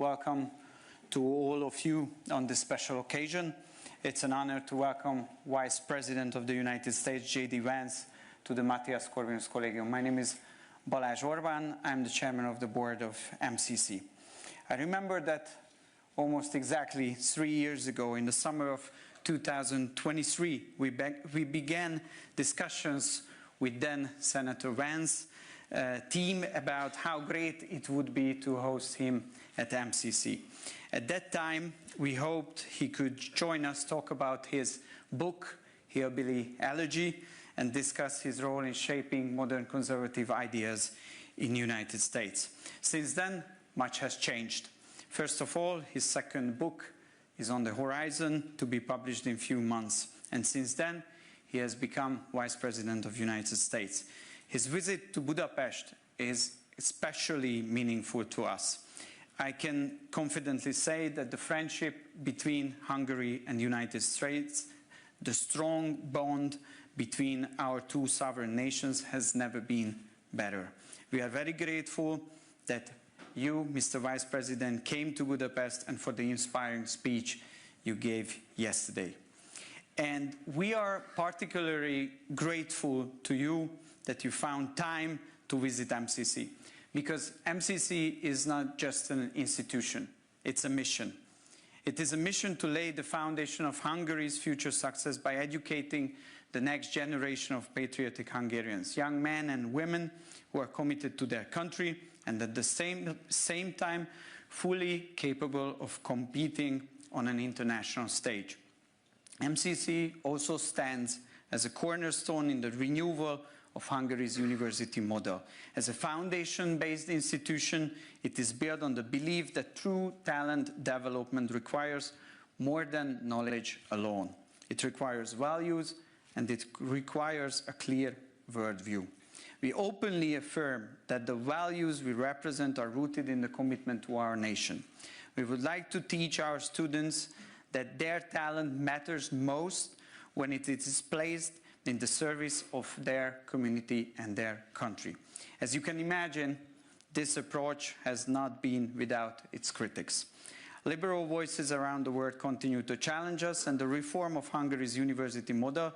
welcome to all of you on this special occasion. It's an honor to welcome Vice President of the United States, JD Vance, to the Matthias Corvinus Collegium. My name is Balázs Orbán. I'm the chairman of the board of MCC. I remember that almost exactly 3 years ago, in the summer of 2023, we began discussions with then Senator Vance team about how great it would be to host him at MCC. At that time, we hoped he could join us, talk about his book, Hillbilly Elegy, and discuss his role in shaping modern conservative ideas in the United States. Since then, much has changed. First of all, his second book is on the horizon to be published in a few months. And since then, he has become Vice President of the United States. His visit to Budapest is especially meaningful to us. I can confidently say that the friendship between Hungary and the United States, the strong bond between our two sovereign nations, has never been better. We are very grateful that you, Mr. Vice President, came to Budapest and for the inspiring speech you gave yesterday. And we are particularly grateful to you that you found time to visit MCC, because MCC is not just an institution, it's a mission. It is a mission to lay the foundation of Hungary's future success by educating the next generation of patriotic Hungarians, young men and women who are committed to their country and at the same time fully capable of competing on an international stage. MCC also stands as a cornerstone in the renewal of Hungary's university model. As a foundation-based institution, it is built on the belief that true talent development requires more than knowledge alone. It requires values, and it requires a clear worldview. We openly affirm that the values we represent are rooted in the commitment to our nation. We would like to teach our students that their talent matters most when it is placed in the service of their community and their country. As you can imagine, this approach has not been without its critics. Liberal voices around the world continue to challenge us, and the reform of Hungary's university model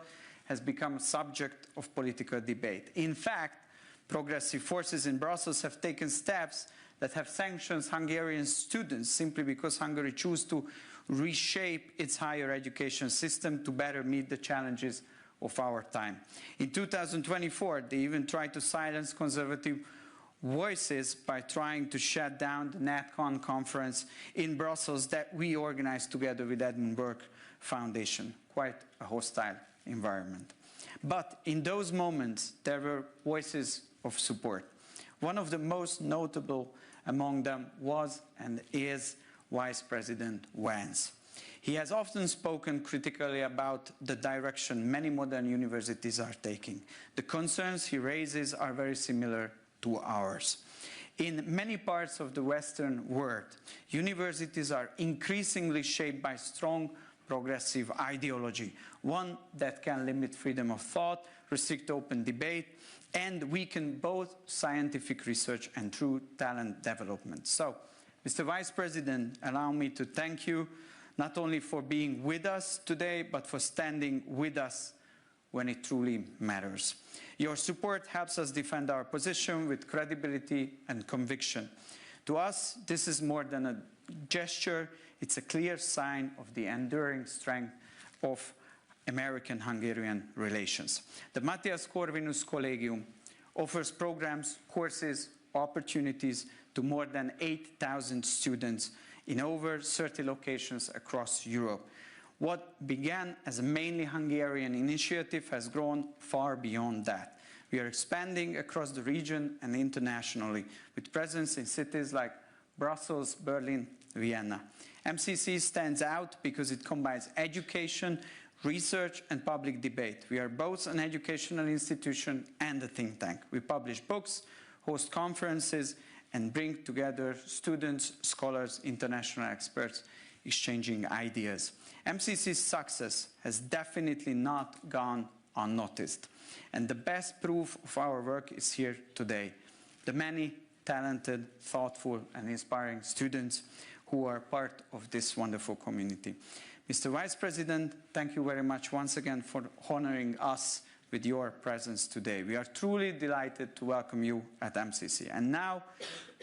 has become a subject of political debate. In fact, progressive forces in Brussels have taken steps that have sanctioned Hungarian students simply because Hungary chose to reshape its higher education system to better meet the challenges of our time. In 2024, they even tried to silence conservative voices by trying to shut down the NatCon conference in Brussels that we organized together with Edmund Foundation. Quite a hostile environment. But in those moments, there were voices of support. One of the most notable among them was and is Vice President Vance. He has often spoken critically about the direction many modern universities are taking. The concerns he raises are very similar to ours. In many parts of the Western world, universities are increasingly shaped by strong progressive ideology, one that can limit freedom of thought, restrict open debate, and weaken both scientific research and true talent development. So, Mr. Vice President, allow me to thank you not only for being with us today, but for standing with us when it truly matters. Your support helps us defend our position with credibility and conviction. To us, this is more than a gesture, it's a clear sign of the enduring strength of American-Hungarian relations. The Matthias Corvinus Collegium offers programs, courses, opportunities to more than 8,000 students in over 30 locations across Europe. What began as a mainly Hungarian initiative has grown far beyond that. We are expanding across the region and internationally, with presence in cities like Brussels, Berlin, Vienna. MCC stands out because it combines education, research, and public debate. We are both an educational institution and a think tank. We publish books, host conferences, and bring together students, scholars, international experts, exchanging ideas. MCC's success has definitely not gone unnoticed. And the best proof of our work is here today. The many talented, thoughtful, and inspiring students who are part of this wonderful community. Mr. Vice President, thank you very much once again for honoring us with your presence today. We are truly delighted to welcome you at MCC. And now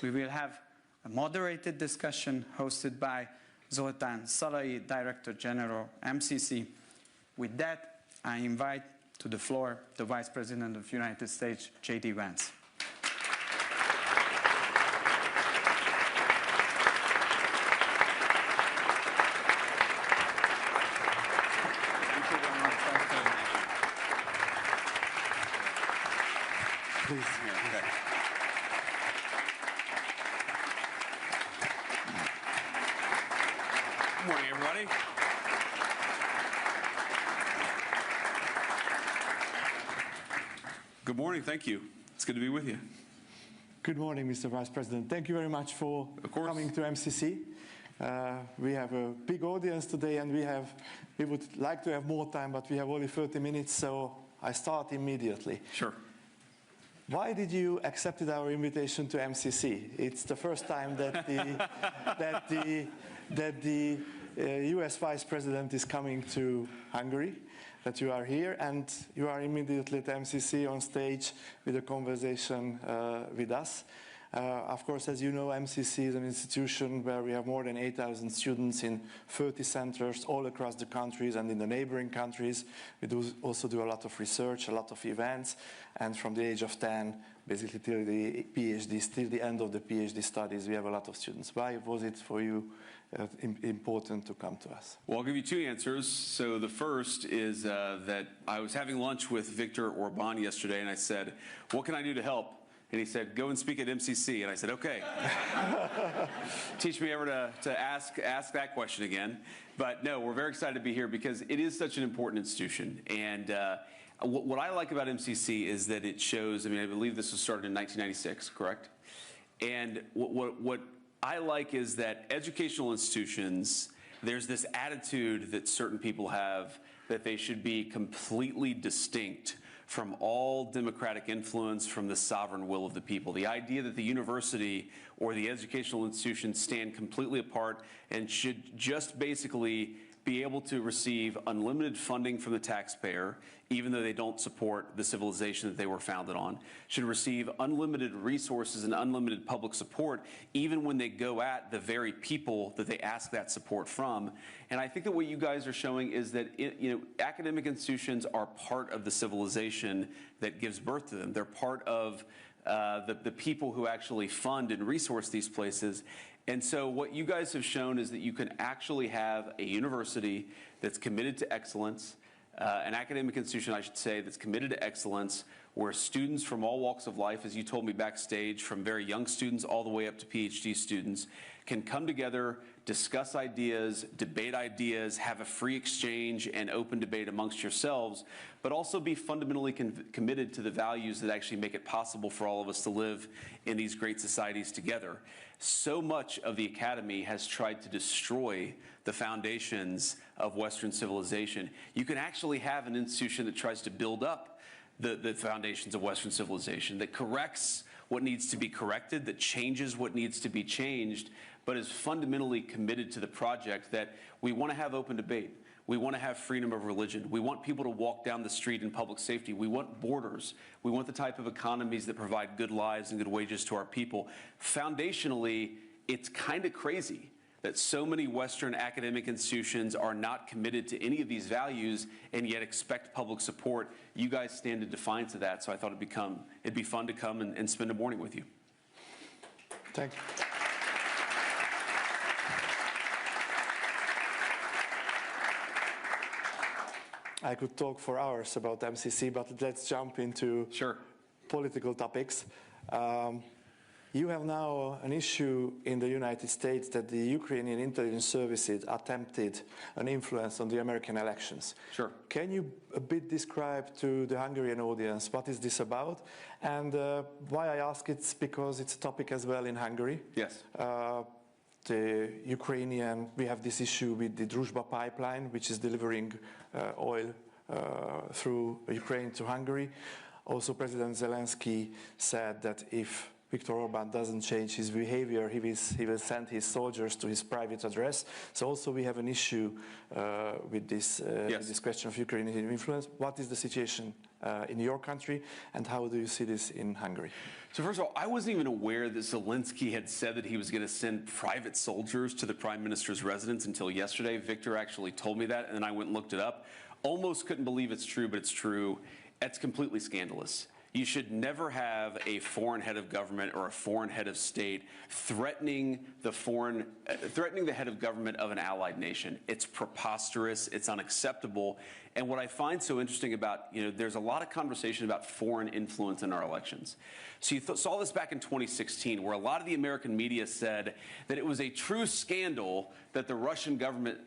we will have a moderated discussion hosted by Zoltán Szalai, Director General, MCC. With that, I invite to the floor the Vice President of the United States, JD Vance. Please. Okay. Good morning, everybody. Good morning. Thank you. It's good to be with you. Good morning, Mr. Vice President. Thank you very much for coming to MCC. We have a big audience today, and we would like to have more time, but we have only 30 minutes, so I start immediately. Sure. Why did you accept our invitation to MCC? It's the first time that the US Vice President is coming to Hungary, that you are here, and you are immediately at MCC on stage with a conversation with us. Of course, as you know, MCC is an institution where we have more than 8,000 students in 30 centers all across the countries and in the neighboring countries. We also do a lot of research, a lot of events, and from the age of 10, basically till the PhD, till the end of the PhD studies, we have a lot of students. Why was it for you important to come to us? Well, I'll give you two answers. So the first is that I was having lunch with Viktor Orbán yesterday, and I said, what can I do to help? And he said, go and speak at MCC. And I said, okay. Teach me ever to ask that question again. But no, we're very excited to be here because it is such an important institution. And what I like about MCC is that it shows, I mean, I believe this was started in 1996, correct? And what I like is that educational institutions, there's this attitude that certain people have that they should be completely distinct from all democratic influence, from the sovereign will of the people. The idea that the university or the educational institutions stand completely apart and should just basically be able to receive unlimited funding from the taxpayer, even though they don't support the civilization that they were founded on, should receive unlimited resources and unlimited public support, even when they go at the very people that they ask that support from. And I think that what you guys are showing is that academic institutions are part of the civilization that gives birth to them. They're part of the people who actually fund and resource these places. And so what you guys have shown is that you can actually have a university that's committed to excellence, an academic institution, I should say, that's committed to excellence, where students from all walks of life, as you told me backstage, from very young students all the way up to PhD students, can come together, discuss ideas, debate ideas, have a free exchange and open debate amongst yourselves, but also be fundamentally committed to the values that actually make it possible for all of us to live in these great societies together. So much of the academy has tried to destroy the foundations of Western civilization. You can actually have an institution that tries to build up the foundations of Western civilization, that corrects what needs to be corrected, that changes what needs to be changed, but is fundamentally committed to the project that we want to have open debate. We want to have freedom of religion. We want people to walk down the street in public safety. We want borders. We want the type of economies that provide good lives and good wages to our people. Foundationally, it's kind of crazy that so many Western academic institutions are not committed to any of these values and yet expect public support. You guys stand in defiance of that, so I thought it'd be fun to come and spend a morning with you. Thank you. I could talk for hours about MCC, but let's jump into political topics. You have now an issue in the United States that the Ukrainian intelligence services attempted an influence on the American elections. Sure. Can you a bit describe to the Hungarian audience what is this about? And why I ask it's because it's a topic as well in Hungary. Yes. The Ukrainian, we have this issue with the Druzhba pipeline, which is delivering oil through Ukraine to Hungary. Also, President Zelensky said that if Viktor Orban doesn't change his behavior, he will send his soldiers to his private address. So also we have an issue with this question of Ukrainian influence. What is the situation in your country, and how do you see this in Hungary? So first of all, I wasn't even aware that Zelensky had said that he was going to send private soldiers to the Prime Minister's residence until yesterday. Victor actually told me that, and then I went and looked it up. Almost couldn't believe it's true, but it's true. It's completely scandalous. You should never have a foreign head of government or a foreign head of state threatening the head of government of an allied nation. It's preposterous. It's unacceptable. And what I find so interesting about, there's a lot of conversation about foreign influence in our elections. So you saw this back in 2016, where a lot of the American media said that it was a true scandal that the Russian government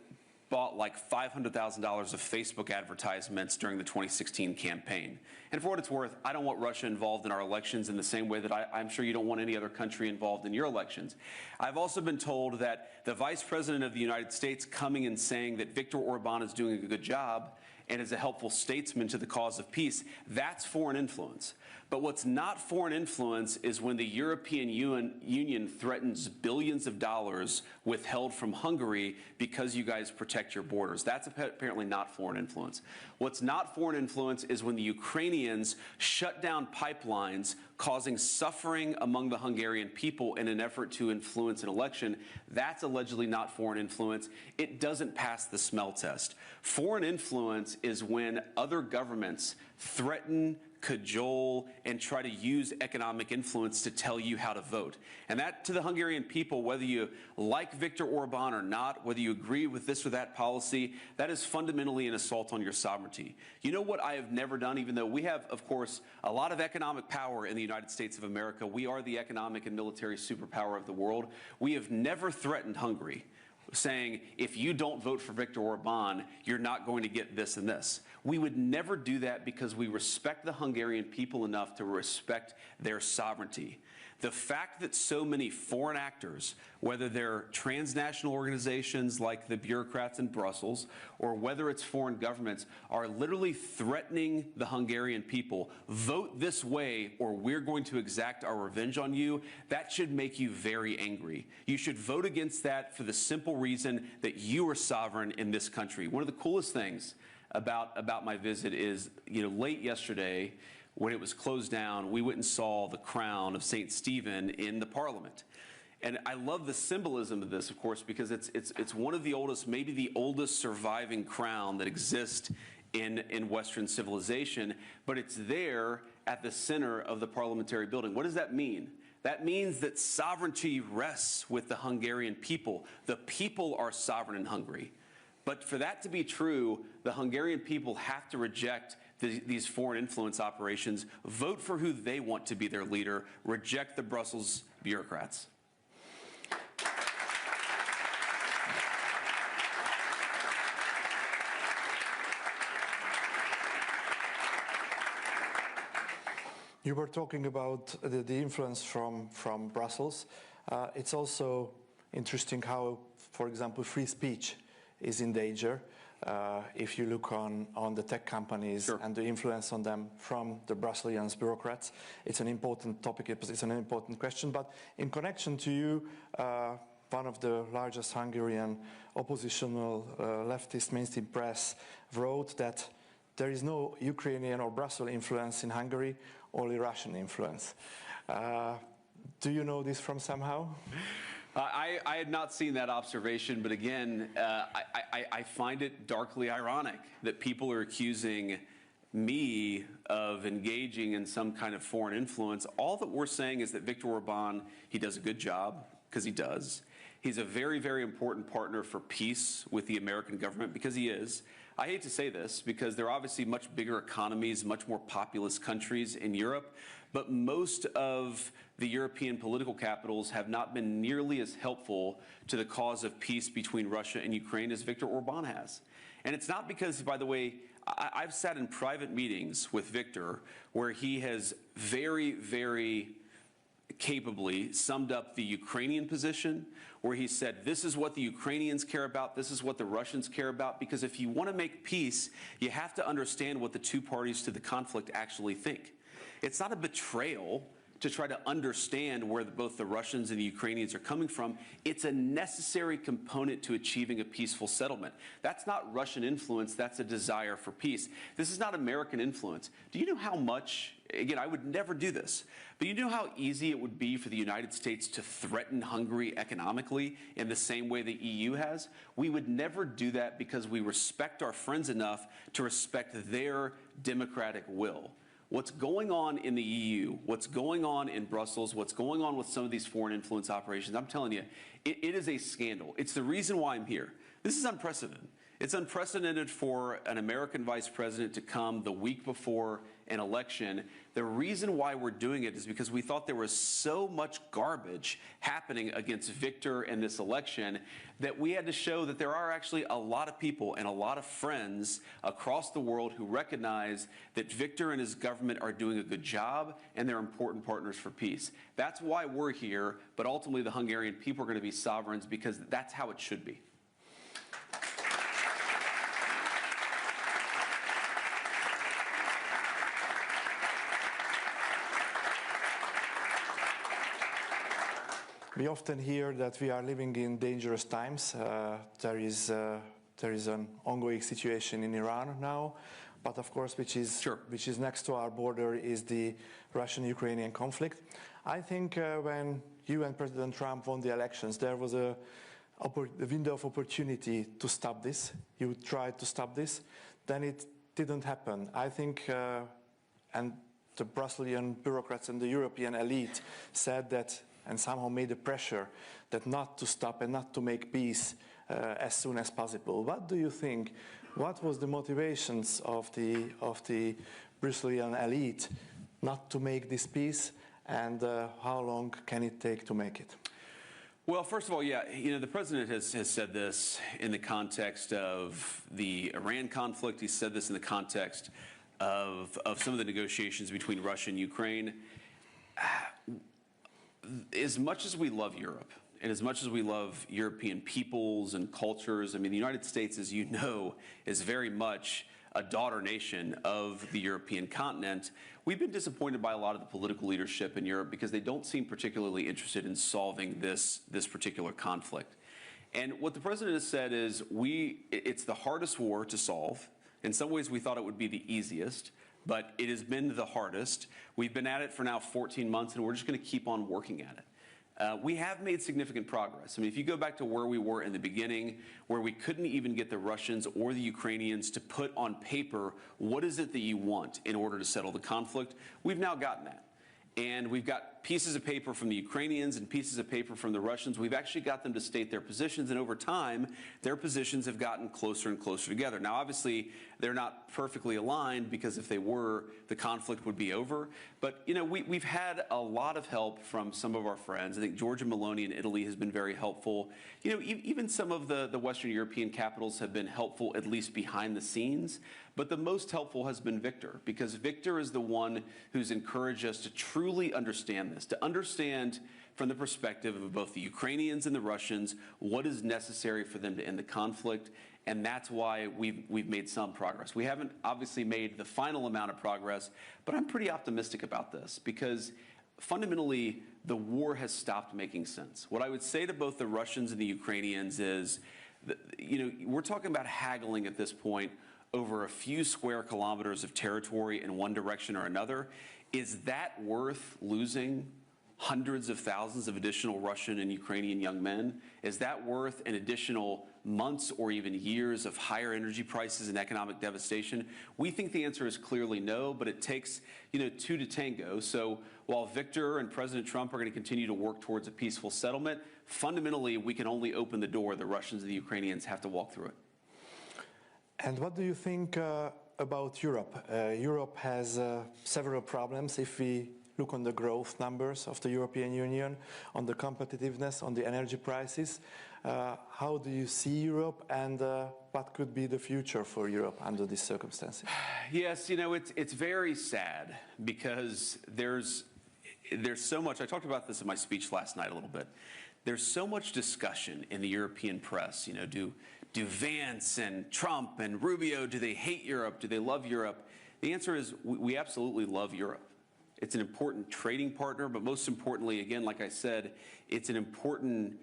bought like $500,000 of Facebook advertisements during the 2016 campaign. And for what it's worth, I don't want Russia involved in our elections in the same way that I'm sure you don't want any other country involved in your elections. I've also been told that the Vice President of the United States coming and saying that Viktor Orban is doing a good job and is a helpful statesman to the cause of peace, that's foreign influence. But what's not foreign influence is when the European Union threatens billions of dollars withheld from Hungary because you guys protect your borders. That's apparently not foreign influence. What's not foreign influence is when the Ukrainians shut down pipelines, causing suffering among the Hungarian people in an effort to influence an election. That's allegedly not foreign influence. It doesn't pass the smell test. Foreign influence is when other governments threaten, cajole, and try to use economic influence to tell you how to vote. And that, to the Hungarian people, whether you like Viktor Orban or not, whether you agree with this or that policy, that is fundamentally an assault on your sovereignty. You know what I have never done, even though we have, of course, a lot of economic power in the United States of America. We are the economic and military superpower of the world. We have never threatened Hungary, saying, if you don't vote for Viktor Orban, you're not going to get this and this. We would never do that because we respect the Hungarian people enough to respect their sovereignty. The fact that so many foreign actors, whether they're transnational organizations like the bureaucrats in Brussels, or whether it's foreign governments, are literally threatening the Hungarian people, vote this way or we're going to exact our revenge on you, that should make you very angry. You should vote against that for the simple reason that you are sovereign in this country. One of the coolest things about my visit is, late yesterday, when it was closed down, we went and saw the crown of St. Stephen in the Parliament. And I love the symbolism of this, of course, because it's one of the oldest, maybe the oldest surviving crown that exists in Western civilization, but it's there at the center of the parliamentary building. What does that mean? That means that sovereignty rests with the Hungarian people. The people are sovereign in Hungary. But for that to be true, the Hungarian people have to reject these foreign influence operations, vote for who they want to be their leader, reject the Brussels bureaucrats. You were talking about the influence from Brussels. It's also interesting how, for example, free speech is in danger. If you look on the tech companies Sure. and the influence on them from the Brussels bureaucrats, it's an important topic, it's an important question. But in connection to you, one of the largest Hungarian oppositional leftist mainstream press wrote that there is no Ukrainian or Brussels influence in Hungary, only Russian influence. Do you know this from somehow? I had not seen that observation, but again, I find it darkly ironic that people are accusing me of engaging in some kind of foreign influence. All that we're saying is that Viktor Orban, he does a good job, because he does. He's a very, very important partner for peace with the American government, because he is. I hate to say this, because there are obviously much bigger economies, much more populous countries in Europe, but most of the European political capitals have not been nearly as helpful to the cause of peace between Russia and Ukraine as Viktor Orban has. And it's not because, by the way, I've sat in private meetings with Viktor where he has very, very capably summed up the Ukrainian position, where he said, this is what the Ukrainians care about, this is what the Russians care about, because if you want to make peace, you have to understand what the two parties to the conflict actually think. It's not a betrayal to try to understand where both the Russians and the Ukrainians are coming from. It's a necessary component to achieving a peaceful settlement. That's not Russian influence, that's a desire for peace. This is not American influence. Do you know how much, again, I would never do this, but you know how easy it would be for the United States to threaten Hungary economically in the same way the EU has? We would never do that because we respect our friends enough to respect their democratic will. What's going on in the EU, what's going on in Brussels, what's going on with some of these foreign influence operations, I'm telling you, it is a scandal. It's the reason why I'm here. This is unprecedented. It's unprecedented for an American vice president to come the week before an election. The reason why we're doing it is because we thought there was so much garbage happening against Victor in this election that we had to show that there are actually a lot of people and a lot of friends across the world who recognize that Victor and his government are doing a good job and they're important partners for peace. That's why we're here, but ultimately the Hungarian people are going to be sovereigns because that's how it should be. We often hear that we are living in dangerous times. There is an ongoing situation in Iran now, but of course, which is next to our border is the Russian-Ukrainian conflict. I think when you and President Trump won the elections, there was a window of opportunity to stop this. You tried to stop this, then it didn't happen. I think, and the Brusselian bureaucrats and the European elite said that, and somehow made the pressure that not to stop and not to make peace as soon as possible. What do you think? What was the motivations of the Brusselian elite not to make this peace, and how long can it take to make it? Well, first of all, yeah, you know, the president has said this in the context of the Iran conflict. He said this in the context of some of the negotiations between Russia and Ukraine. As much as we love Europe, and as much as we love European peoples and cultures, I mean, the United States, as you know, is very much a daughter nation of the European continent. We've been disappointed by a lot of the political leadership in Europe because they don't seem particularly interested in solving this particular conflict. And what the president has said is it's the hardest war to solve. In some ways, we thought it would be the easiest, but it has been the hardest. We've been at it for now 14 months, and we're just going to keep on working at it. We have made significant progress. I mean, if you go back to where we were in the beginning, where we couldn't even get the Russians or the Ukrainians to put on paper what is it that you want in order to settle the conflict, we've now gotten that. And we've got pieces of paper from the Ukrainians and pieces of paper from the Russians. We've actually got them to state their positions, and over time, their positions have gotten closer and closer together. Now, obviously, they're not perfectly aligned, because if they were, the conflict would be over. But, you know, we've had a lot of help from some of our friends. I think Giorgia Meloni in Italy has been very helpful. You know, even some of the Western European capitals have been helpful, at least behind the scenes. But the most helpful has been Victor, because Victor is the one who's encouraged us to truly understand this, to understand from the perspective of both the Ukrainians and the Russians what is necessary for them to end the conflict. And that's why we've made some progress. We haven't obviously made the final amount of progress, but I'm pretty optimistic about this, because fundamentally the war has stopped making sense. What I would say to both the Russians and the Ukrainians is, that, you know, we're talking about haggling at this point over a few square kilometers of territory in one direction or another. Is that worth losing hundreds of thousands of additional Russian and Ukrainian young men? Is that worth an additional months or even years of higher energy prices and economic devastation? We think the answer is clearly no, but it takes, you know, two to tango. So while Victor and President Trump are going to continue to work towards a peaceful settlement, fundamentally we can only open the door. The Russians and the Ukrainians have to walk through it. And what do you think about Europe? Europe has several problems if we look on the growth numbers of the European Union, on the competitiveness, on the energy prices. How do you see Europe, and what could be the future for Europe under these circumstances? Yes, you know, it's very sad, because there's so much. I talked about this in my speech last night a little bit. There's so much discussion in the European press. You know, do Vance and Trump and Rubio, do they hate Europe? Do they love Europe? The answer is we absolutely love Europe. It's an important trading partner, but most importantly, again, like I said, it's an important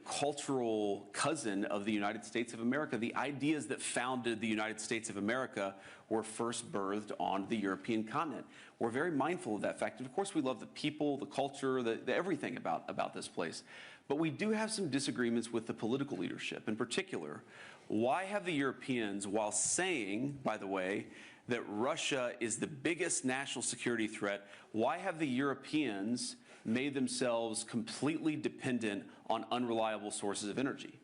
cultural cousin of the United States of America. The ideas that founded the United States of America were first birthed on the European continent. We're very mindful of that fact. And of course, we love the people, the culture, the everything about this place. But we do have some disagreements with the political leadership. In particular, why have the Europeans, while saying, by the way, that Russia is the biggest national security threat, why have the Europeans made themselves completely dependent on unreliable sources of energy?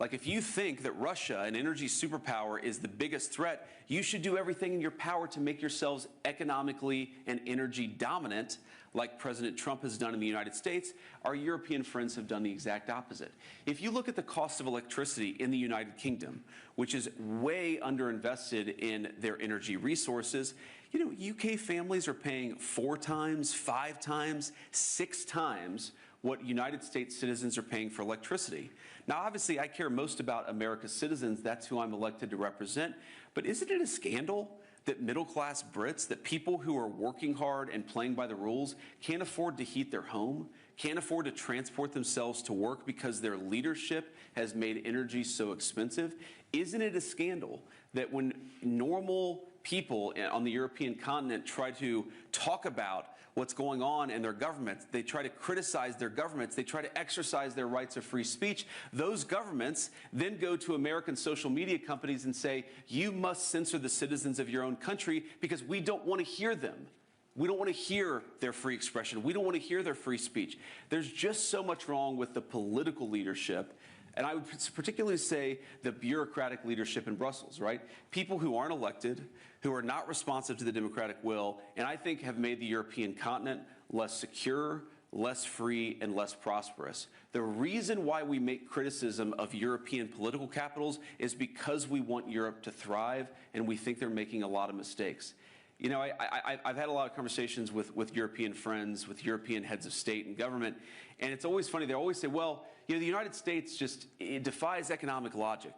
Like, if you think that Russia, an energy superpower, is the biggest threat, you should do everything in your power to make yourselves economically and energy dominant, like President Trump has done in the United States. Our European friends have done the exact opposite. If you look at the cost of electricity in the United Kingdom, which is way underinvested in their energy resources, UK families are paying 4 times, 5 times, 6 times what United States citizens are paying for electricity. Now, obviously, I care most about America's citizens. That's who I'm elected to represent. But isn't it a scandal that middle-class Brits, that people who are working hard and playing by the rules can't afford to heat their home, can't afford to transport themselves to work because their leadership has made energy so expensive? Isn't it a scandal that when normal people on the European continent try to talk about what's going on in their governments, they try to criticize their governments, they try to exercise their rights of free speech, those governments then go to American social media companies and say, you must censor the citizens of your own country because we don't want to hear them. We don't want to hear their free expression. We don't want to hear their free speech. There's just so much wrong with the political leadership. And I would particularly say the bureaucratic leadership in Brussels, right? People who aren't elected, who are not responsive to the democratic will, and I think have made the European continent less secure, less free, and less prosperous. The reason why we make criticism of European political capitals is because we want Europe to thrive, and we think they're making a lot of mistakes. I've had a lot of conversations with European friends, with European heads of state and government, and it's always funny. They always say, well, the United States it defies economic logic.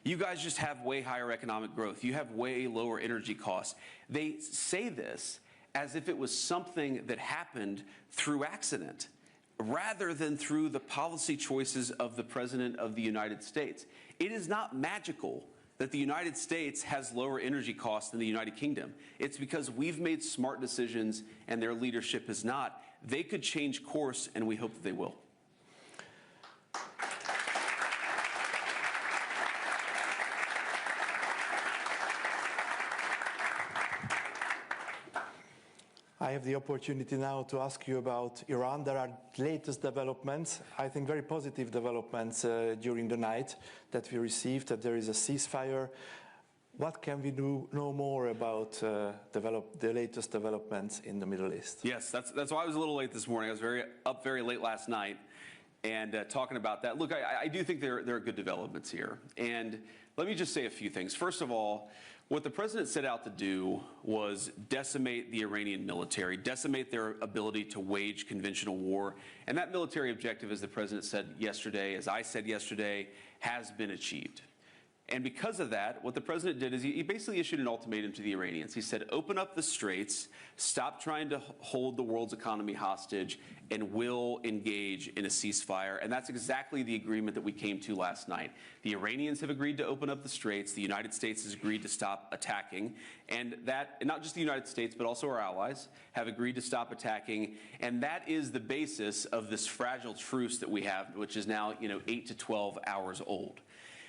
You guys just have way higher economic growth. You have way lower energy costs. They say this as if it was something that happened through accident, rather than through the policy choices of the President of the United States. It is not magical that the United States has lower energy costs than the United Kingdom. It's because we've made smart decisions and their leadership has not. They could change course, and we hope that they will. I have the opportunity now to ask you about Iran. There are latest developments, I think very positive developments during the night that we received, that there is a ceasefire. What can we know more about the latest developments in the Middle East? Yes, that's why I was a little late this morning. I was up very late last night and talking about that. Look, I do think there are good developments here. And let me just say a few things. First of all, what the president set out to do was decimate the Iranian military, decimate their ability to wage conventional war. And that military objective, as the president said yesterday, as I said yesterday, has been achieved. And because of that, what the president did is he basically issued an ultimatum to the Iranians. He said, open up the straits, stop trying to hold the world's economy hostage, and we'll engage in a ceasefire. And that's exactly the agreement that we came to last night. The Iranians have agreed to open up the straits. The United States has agreed to stop attacking. And not just the United States, but also our allies have agreed to stop attacking. And that is the basis of this fragile truce that we have, which is now 8 to 12 hours old.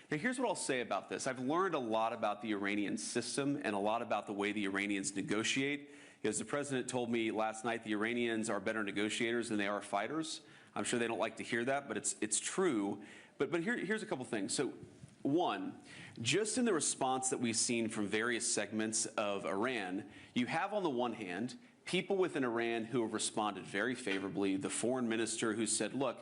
Now, here's what I'll say about this. I've learned a lot about the Iranian system and a lot about the way the Iranians negotiate. As the president told me last night, the Iranians are better negotiators than they are fighters. I'm sure they don't like to hear that, but it's true. But here's a couple things. So, one, just in the response that we've seen from various segments of Iran, you have on the one hand people within Iran who have responded very favorably. The foreign minister who said, look,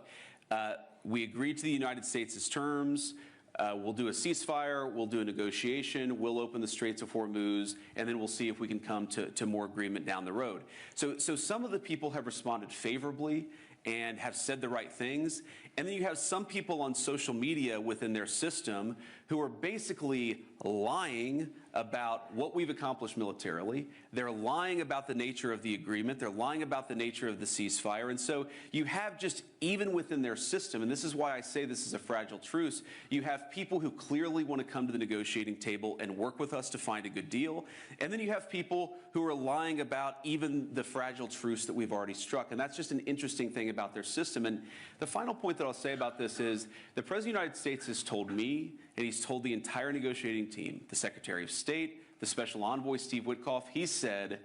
we agreed to the United States' terms. We'll do a ceasefire, we'll do a negotiation, we'll open the Straits of Hormuz, and then we'll see if we can come to more agreement down the road. So some of the people have responded favorably and have said the right things. And then you have some people on social media within their system who are basically lying about what we've accomplished militarily. They're lying about the nature of the agreement. They're lying about the nature of the ceasefire. And so you have just, even within their system, and this is why I say this is a fragile truce, you have people who clearly want to come to the negotiating table and work with us to find a good deal. And then you have people who are lying about even the fragile truce that we've already struck. And that's just an interesting thing about their system. And the final point that I'll say about this is the President of the United States has told me, and he's told the entire negotiating team, the Secretary of State, the Special Envoy, Steve Witkoff, he said,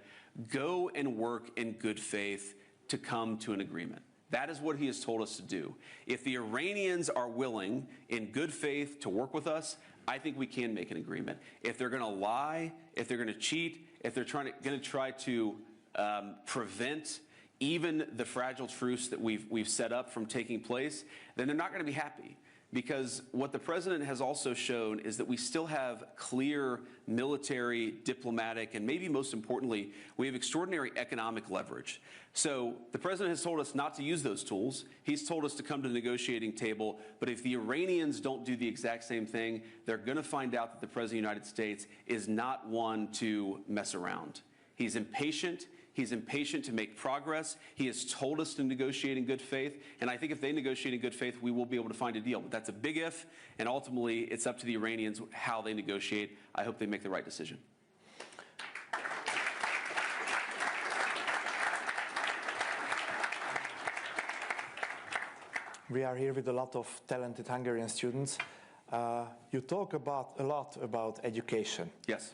go and work in good faith to come to an agreement. That is what he has told us to do. If the Iranians are willing, in good faith, to work with us, I think we can make an agreement. If they're going to lie, if they're going to cheat, if they're going to try to prevent even the fragile truce that we've set up from taking place, then they're not going to be happy. Because what the president has also shown is that we still have clear military, diplomatic, and maybe most importantly, we have extraordinary economic leverage. So the president has told us not to use those tools. He's told us to come to the negotiating table. But if the Iranians don't do the exact same thing, they're going to find out that the president of the United States is not one to mess around. He's impatient. He's impatient to make progress. He has told us to negotiate in good faith. And I think if they negotiate in good faith, we will be able to find a deal. But that's a big if. And ultimately, it's up to the Iranians how they negotiate. I hope they make the right decision. We are here with a lot of talented Hungarian students. You talk a lot about education. Yes.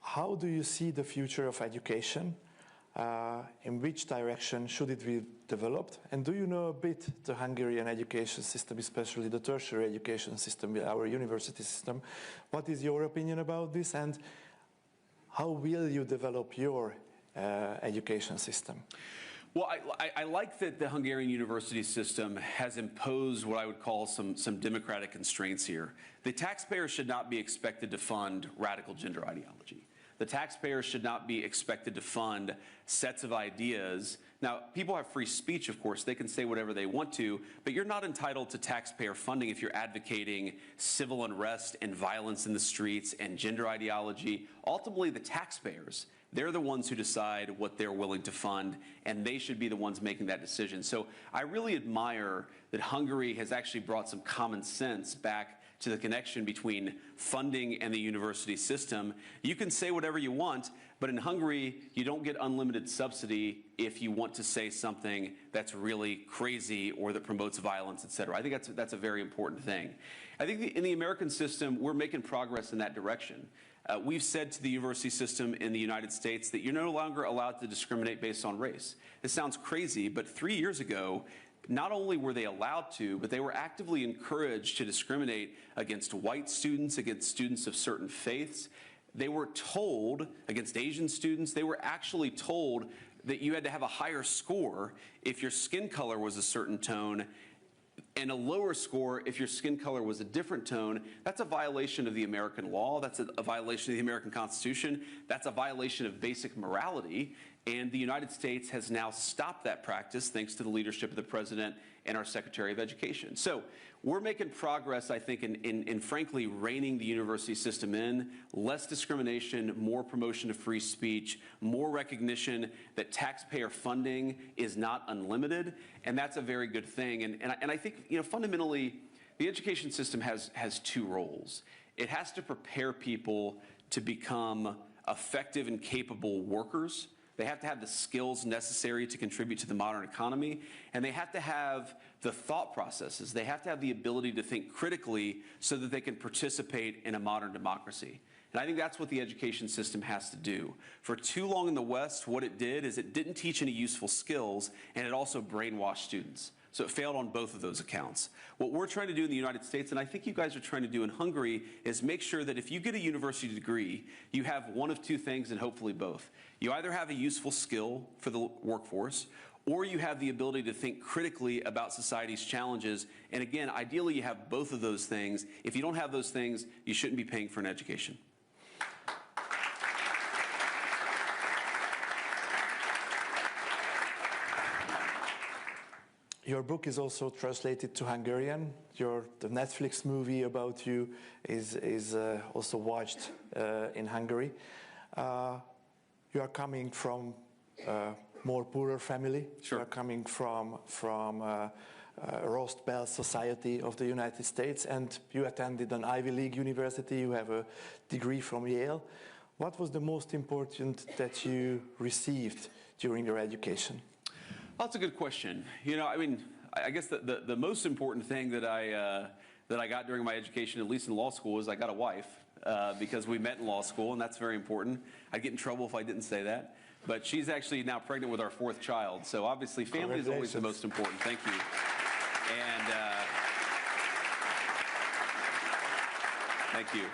How do you see the future of education? In which direction should it be developed? And do you know a bit the Hungarian education system, especially the tertiary education system, our university system? What is your opinion about this, and how will you develop your education system? Well, I like that the Hungarian university system has imposed what I would call some democratic constraints here. The taxpayer should not be expected to fund radical gender ideology. The taxpayer should not be expected to fund sets of ideas. Now, people have free speech, of course. They can say whatever they want to, but you're not entitled to taxpayer funding if you're advocating civil unrest and violence in the streets and gender ideology. Ultimately, the taxpayers, they're the ones who decide what they're willing to fund, and they should be the ones making that decision. So I really admire that Hungary has actually brought some common sense back to the connection between funding and the university system. You can say whatever you want, but in Hungary, you don't get unlimited subsidy if you want to say something that's really crazy or that promotes violence, et cetera. I think that's a very important thing. I think in the American system, we're making progress in that direction. We've said to the university system in the United States that you're no longer allowed to discriminate based on race. This sounds crazy, but 3 years ago, not only were they allowed to, but they were actively encouraged to discriminate against white students, against students of certain faiths. They were told, against Asian students, they were actually told that you had to have a higher score if your skin color was a certain tone, and a lower score if your skin color was a different tone. That's a violation of the American law. That's a violation of the American Constitution. That's a violation of basic morality. And the United States has now stopped that practice thanks to the leadership of the President and our Secretary of Education. So we're making progress, I think, in frankly reining the university system in. Less discrimination, more promotion of free speech, more recognition that taxpayer funding is not unlimited, and that's a very good thing. And I think, you know, fundamentally, the education system has two roles. It has to prepare people to become effective and capable workers. They have to have the skills necessary to contribute to the modern economy, and they have to have the thought processes. They have to have the ability to think critically so that they can participate in a modern democracy. And I think that's what the education system has to do. For too long in the West, what it did is it didn't teach any useful skills, and it also brainwashed students. So it failed on both of those accounts. What we're trying to do in the United States, and I think you guys are trying to do in Hungary, is make sure that if you get a university degree, you have one of two things and hopefully both. You either have a useful skill for the workforce, or you have the ability to think critically about society's challenges. And again, ideally you have both of those things. If you don't have those things, you shouldn't be paying for an education. Your book is also translated to Hungarian. The Netflix movie about you is also watched in Hungary. You are coming from a more poorer family. Sure. You are coming from Rust Belt society of the United States, and you attended an Ivy League university. You have a degree from Yale. What was the most important that you received during your education? Well, that's a good question. You know, I mean, I guess the most important thing that I got during my education, at least in law school, is I got a wife because we met in law school, and that's very important. I'd get in trouble if I didn't say that. But she's actually now pregnant with our 4th child. So obviously family is always the most important. Thank you. And thank you.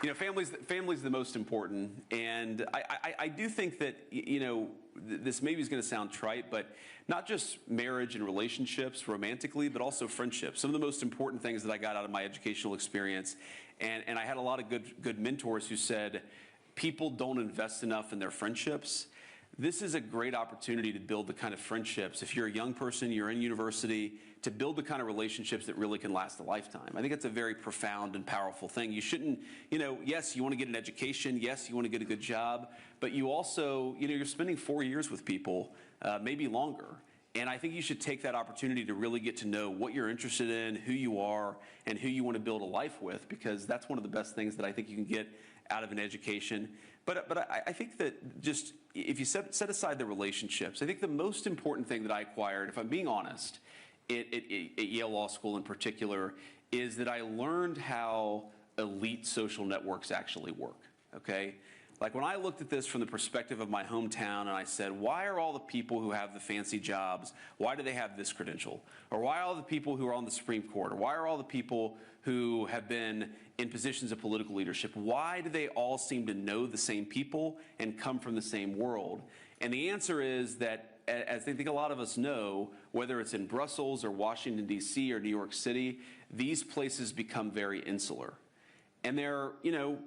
You know, family's the most important, and I do think that, you know, this maybe is going to sound trite, but not just marriage and relationships romantically, but also friendships. Some of the most important things that I got out of my educational experience, and I had a lot of good mentors who said, people don't invest enough in their friendships. This is a great opportunity to build the kind of friendships, if you're a young person, you're in university, to build the kind of relationships that really can last a lifetime. I think it's a very profound and powerful thing. You shouldn't, you know, yes, you want to get an education, yes, you want to get a good job, but you also, you know, you're spending 4 years with people, maybe longer. And I think you should take that opportunity to really get to know what you're interested in, who you are, and who you want to build a life with, because that's one of the best things that I think you can get out of an education. But I think that just, if you set aside the relationships, I think the most important thing that I acquired, if I'm being honest, at Yale Law School in particular, is that I learned how elite social networks actually work, okay? Like when I looked at this from the perspective of my hometown and I said, why are all the people who have the fancy jobs, why do they have this credential? Or why are all the people who are on the Supreme Court? Or why are all the people who have been in positions of political leadership, why do they all seem to know the same people and come from the same world? And the answer is that, as I think a lot of us know, whether it's in Brussels or Washington, D.C. or New York City, these places become very insular. And they're, you know,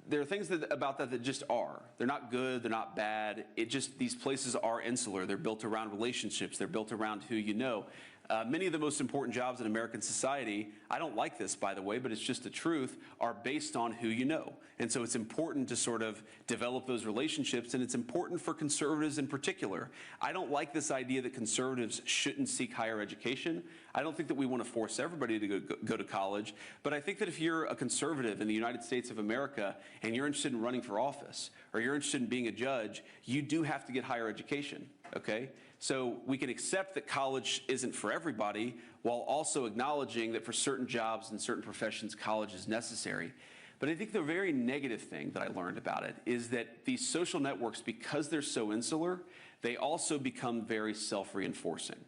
there are things about that just are. They're not good, they're not bad. It just, these places are insular. They're built around relationships. They're built around who you know. Many of the most important jobs in American society, I don't like this, by the way, but it's just the truth, are based on who you know. And so it's important to sort of develop those relationships, and it's important for conservatives in particular. I don't like this idea that conservatives shouldn't seek higher education. I don't think that we want to force everybody to go to college, but I think that if you're a conservative in the United States of America and you're interested in running for office, or you're interested in being a judge, you do have to get higher education, okay? So we can accept that college isn't for everybody while also acknowledging that for certain jobs and certain professions, college is necessary. But I think the very negative thing that I learned about it is that these social networks, because they're so insular, they also become very self-reinforcing.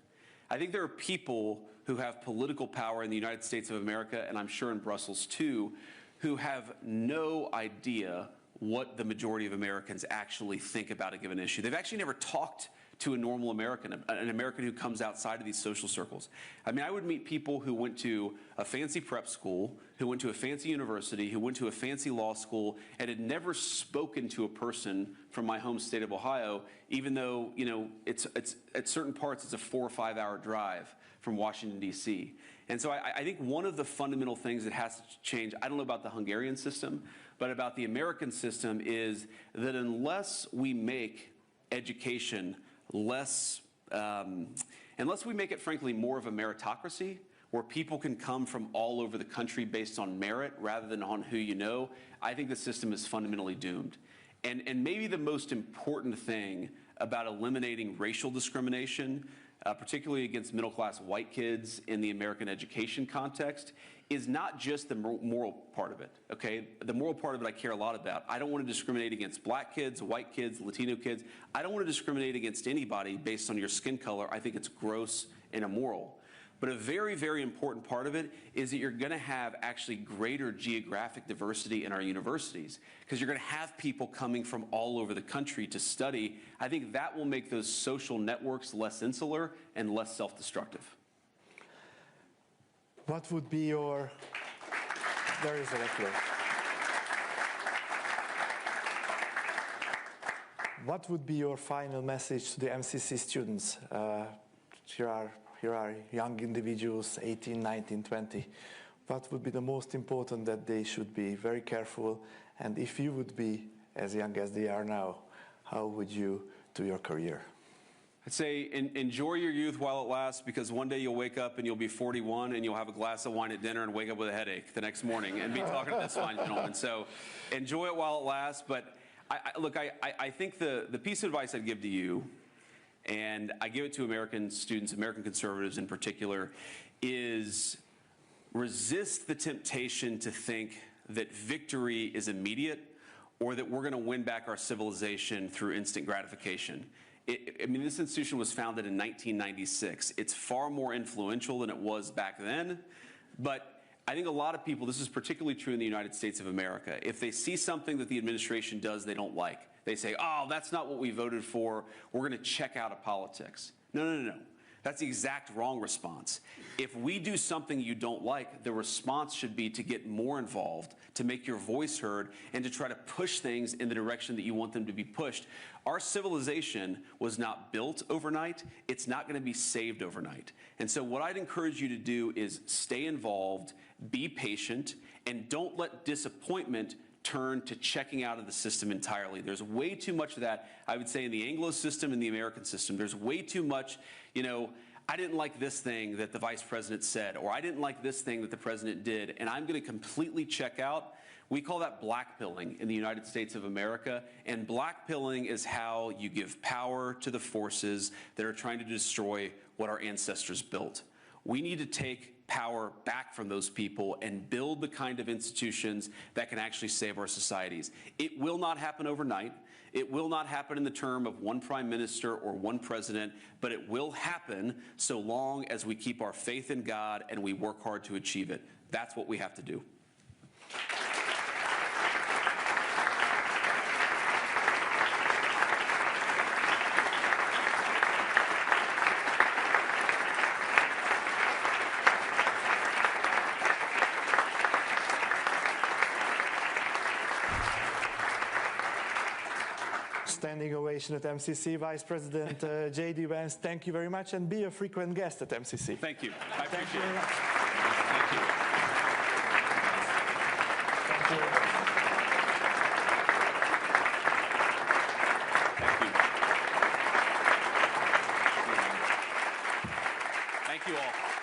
I think there are people who have political power in the United States of America, and I'm sure in Brussels too, who have no idea what the majority of Americans actually think about a given issue. They've actually never talked to a normal American, an American who comes outside of these social circles. I mean, I would meet people who went to a fancy prep school, who went to a fancy university, who went to a fancy law school, and had never spoken to a person from my home state of Ohio, even though, you know, it's at certain parts it's a 4 or 5 hour drive from Washington, D.C. And so I think one of the fundamental things that has to change, I don't know about the Hungarian system, but about the American system, is that unless we make education less, unless we make it, frankly, more of a meritocracy, where people can come from all over the country based on merit rather than on who you know, I think the system is fundamentally doomed. And maybe the most important thing about eliminating racial discrimination, particularly against middle-class white kids in the American education context, is not just the moral part of it, okay? The moral part of it I care a lot about. I don't want to discriminate against black kids, white kids, Latino kids. I don't want to discriminate against anybody based on your skin color. I think it's gross and immoral. But a very, very important part of it is that you're going to have actually greater geographic diversity in our universities, because you're going to have people coming from all over the country to study. I think that will make those social networks less insular and less self-destructive. What would be your, there is a record. What would be your final message to the MCC students? Here are young individuals, 18, 19, 20. What would be the most important that they should be very careful? And if you would be as young as they are now, how would you do your career? I'd say enjoy your youth while it lasts, because one day you'll wake up and you'll be 41 and you'll have a glass of wine at dinner and wake up with a headache the next morning and be talking to this fine gentleman. So enjoy it while it lasts. But I think the piece of advice I'd give to you, and I give it to American students, American conservatives in particular, is resist the temptation to think that victory is immediate or that we're going to win back our civilization through instant gratification. I mean, this institution was founded in 1996. It's far more influential than it was back then, but I think a lot of people, this is particularly true in the United States of America, if they see something that the administration does they don't like, they say, oh, that's not what we voted for, we're going to check out of politics. No. That's the exact wrong response. If we do something you don't like, the response should be to get more involved, to make your voice heard, and to try to push things in the direction that you want them to be pushed. Our civilization was not built overnight. It's not going to be saved overnight. And so what I'd encourage you to do is stay involved, be patient, and don't let disappointment turn to checking out of the system entirely. There's way too much of that, I would say, in the Anglo system and the American system. There's way too much, I didn't like this thing that the vice president said, or I didn't like this thing that the president did, and I'm going to completely check out. We call that blackpilling in the United States of America, and blackpilling is how you give power to the forces that are trying to destroy what our ancestors built. We need to take power back from those people and build the kind of institutions that can actually save our societies. It will not happen overnight. It will not happen in the term of one prime minister or one president, but it will happen so long as we keep our faith in God and we work hard to achieve it. That's what we have to do. Standing ovation at MCC. Vice President JD Vance, thank you very much, and be a frequent guest at MCC. Thank you. I appreciate Thank you very it. much. Thank you. Thank you. Thank you all.